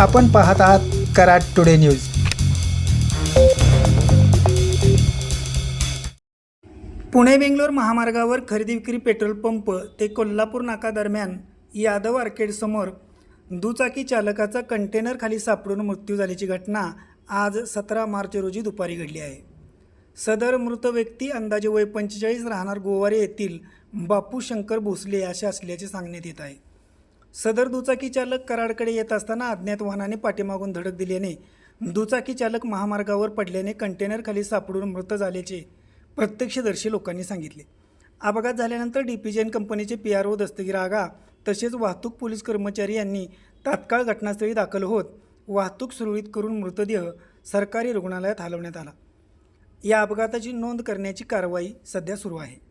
आपण पाहत आहात कराड टुडे न्यूज। पुणे बेंगलोर महामार्गावर खरेदी विक्री पेट्रोल पंप ते कोल्हापूर नाका दरम्यान यादव आर्केड समोर दुचाकी चालकाचा कंटेनर खाली सापडून मृत्यू झाल्याची घटना आज 17 मार्च रोजी दुपारी घडली आहे। सदर मृत व्यक्ती अंदाजे वय 45 राहणार गोवारे येथील बापू शंकर भोसले असे असल्याचे सांगण्यात येत आहे। सदर दुचाकी चालक कराडकडे येत असताना अज्ञात वाहनाने पाठीमागून धडक दिल्याने दुचाकी चालक महामार्गावर पडल्याने कंटेनर खाली सापडून मृत झाल्याचे प्रत्यक्षदर्शी लोकांनी सांगितले। अपघात झाल्यानंतर डीपीजेन कंपनीचे पीआरओ दस्तगीर आगा तसेच वाहतूक पोलीस कर्मचारी यांनी तात्काळ घटनास्थळी दाखल होत वाहतूक सुरळीत करून मृतदेह सरकारी रुग्णालयात हलवण्यात आला। या अपघाताची नोंद करण्याची कारवाई सध्या सुरू आहे।